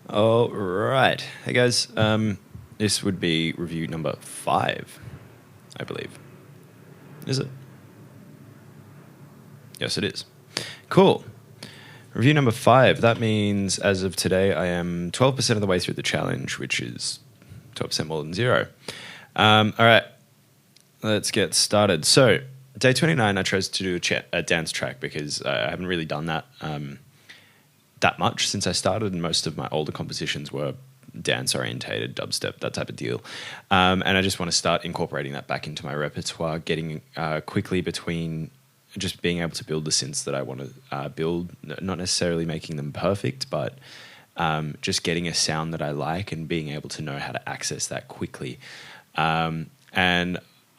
All right. Hey, guys. This would be review number 5, I believe. Is it? Yes, it is. Cool. Review number 5. That means as of today, I am 12% of the way through the challenge, which is 12% more than 0. All right. Let's get started. So, day 29, I chose to do a dance track because I haven't really done that much since I started, and most of my older compositions were dance-orientated, dubstep, that type of deal. And I just want to start incorporating that back into my repertoire, getting quickly between just being able to build the synths that I want to build, not necessarily making them perfect, but just getting a sound that I like and being able to know how to access that quickly. And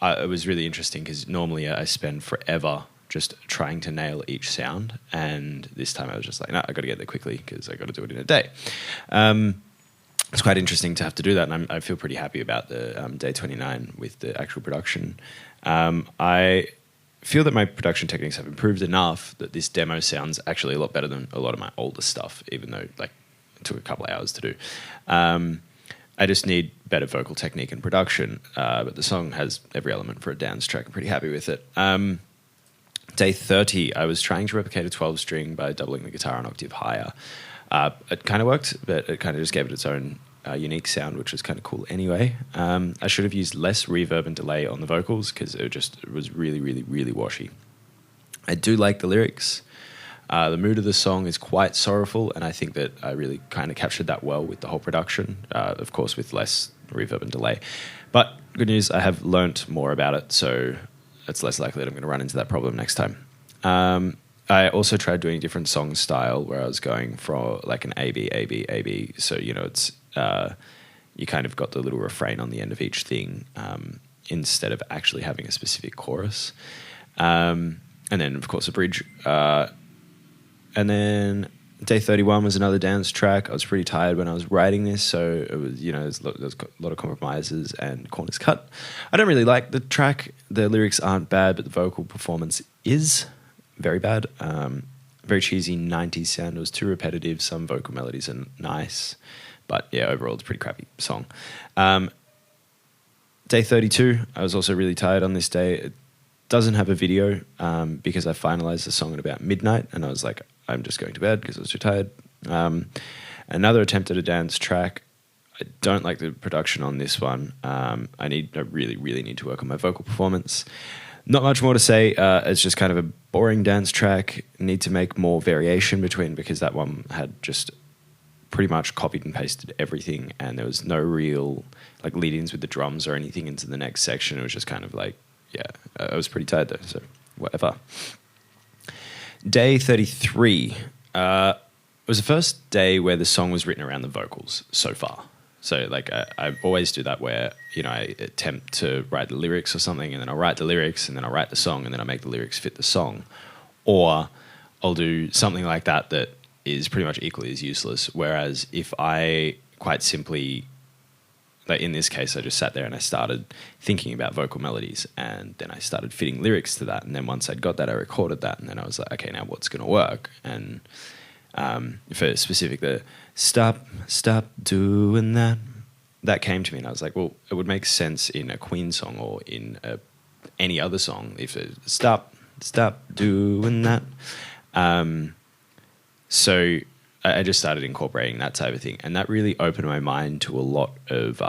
it was really interesting because normally I spend forever just trying to nail each sound, and this time I was just like, no, I got to get there quickly because I got to do it in a day. It's quite interesting to have to do that, and I feel pretty happy about the day 29 with the actual production. I feel that my production techniques have improved enough that this demo sounds actually a lot better than a lot of my older stuff, even though it took a couple of hours to do. I just need better vocal technique and production, but the song has every element for a dance track. I'm pretty happy with it. Day 30, I was trying to replicate a 12-string by doubling the guitar an octave higher. It kind of worked, but it kind of just gave it its own unique sound, which was kind of cool anyway. I should have used less reverb and delay on the vocals because it was really, really, really washy. I do like the lyrics. The mood of the song is quite sorrowful, and I think that I really kind of captured that well with the whole production, of course with less reverb and delay. But good news, I have learnt more about it, so it's less likely that I'm going to run into that problem next time. I also tried doing a different song style where I was going for like an A, B, A, B, A, B. So, it's you kind of got the little refrain on the end of each thing instead of actually having a specific chorus. And then, of course, a bridge. And then day 31 was another dance track. I was pretty tired when I was writing this, so it was, there's a lot of compromises and corners cut. I don't really like the track. The lyrics aren't bad, but the vocal performance is very bad. Very cheesy 90s sound. It was too repetitive. Some vocal melodies are nice, but yeah, overall it's a pretty crappy song. Day 32, I was also really tired on this day. It doesn't have a video because I finalized the song at about midnight, and I was like, I'm just going to bed because I was too tired. Another attempt at a dance track. I don't like the production on this one. I really, really need to work on my vocal performance. Not much more to say. It's just kind of a boring dance track. Need to make more variation between, because that one had just pretty much copied and pasted everything, and there was no real lead-ins with the drums or anything into the next section. It was just kind of I was pretty tired though, so whatever. Day 33 was the first day where the song was written around the vocals so far. So I always do that where, I attempt to write the lyrics or something, and then I'll write the lyrics, and then I'll write the song, and then I'll make the lyrics fit the song. Or I'll do something like that is pretty much equally as useless. Whereas if I quite simply, in this case, I just sat there and I started thinking about vocal melodies, and then I started fitting lyrics to that. And then once I'd got that, I recorded that, and then I was like, okay, now what's going to work? And for specific, the stop doing that came to me, and I was like, well, it would make sense in a Queen song or in any other song if it stop doing that. So I just started incorporating that type of thing, and that really opened my mind to a lot of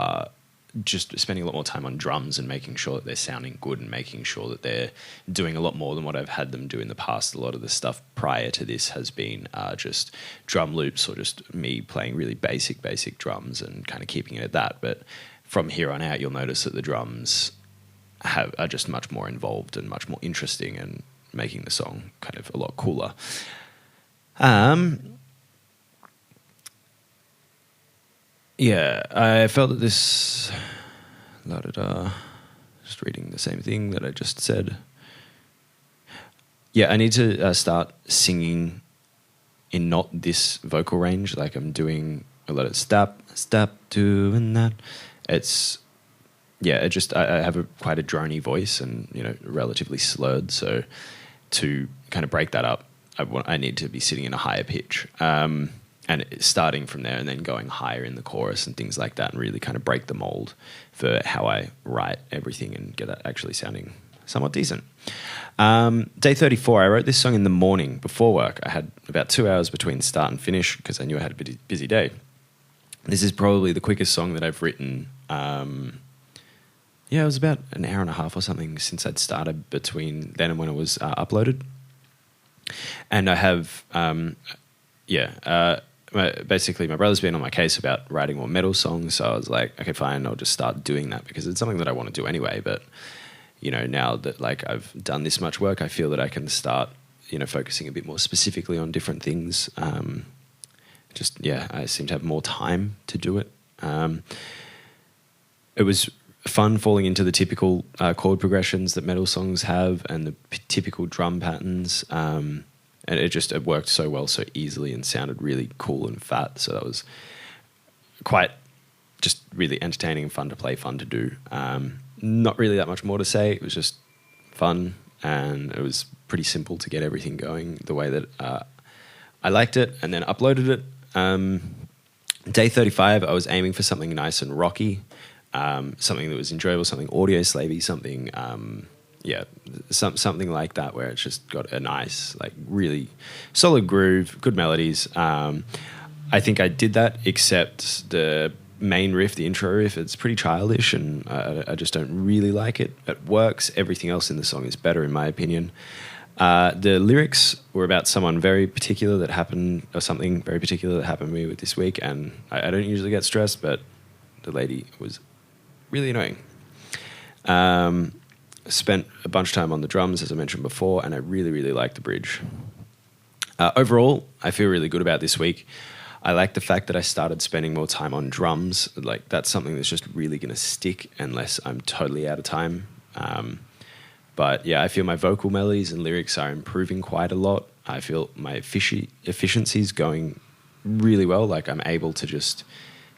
just spending a lot more time on drums and making sure that they're sounding good and making sure that they're doing a lot more than what I've had them do in the past. A lot of the stuff prior to this has been just drum loops or just me playing really basic drums and kind of keeping it at that. But from here on out, you'll notice that the drums are just much more involved and much more interesting and making the song kind of a lot cooler. Yeah, I felt that this... Just reading the same thing that I just said. Yeah, I need to start singing in not this vocal range. I'm doing a lot of stop doing that. I have quite a drony voice and, relatively slurred. So to kind of break that up, I need to be sitting in a higher pitch. and starting from there and then going higher in the chorus and things like that, and really kind of break the mold for how I write everything and get it actually sounding somewhat decent. Day 34, I wrote this song in the morning before work. I had about 2 hours between start and finish because I knew I had a busy day. This is probably the quickest song that I've written. It was about an hour and a half or something since I'd started between then and when it was uploaded. And I have, basically my brother's been on my case about writing more metal songs, so I was like, okay, fine, I'll just start doing that because it's something that I want to do anyway, but now that like I've done this much work, I feel that I can start, focusing a bit more specifically on different things. I seem to have more time to do it. It was fun falling into the typical chord progressions that metal songs have and the typical drum patterns. And it worked so well, so easily, and sounded really cool and fat. So that was quite just really entertaining and fun to play, fun to do. Not really that much more to say. It was just fun, and it was pretty simple to get everything going the way that I liked it, and then uploaded it. Day 35, I was aiming for something nice and rocky, something that was enjoyable, something audio slavey, something, something like that, where it's just got a nice, like really solid groove, good melodies. I think I did that, except the main riff, the intro riff, it's pretty childish, and I just don't really like it. It works. Everything else in the song is better, in my opinion. The lyrics were about someone very particular that happened, or something very particular that happened to me with this week, and I don't usually get stressed, but the lady was really annoying. Spent a bunch of time on the drums, as I mentioned before, and I really, really liked the bridge. Overall, I feel really good about this week. I like the fact that I started spending more time on drums. Like, that's something that's just really going to stick unless I'm totally out of time. But yeah, I feel my vocal melodies and lyrics are improving quite a lot. I feel my efficiency is going really well. Like, I'm able to just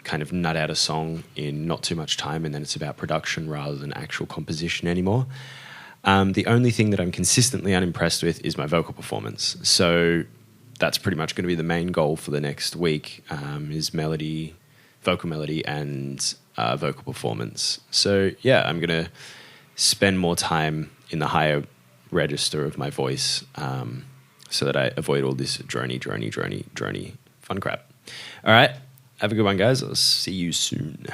kind of nut out a song in not too much time, and then it's about production rather than actual composition anymore. The only thing that I'm consistently unimpressed with is my vocal performance. So that's pretty much going to be the main goal for the next week, is melody, vocal melody, and vocal performance. So yeah, I'm going to spend more time in the higher register of my voice, so that I avoid all this drony fun crap. All right, have a good one, guys. I'll see you soon.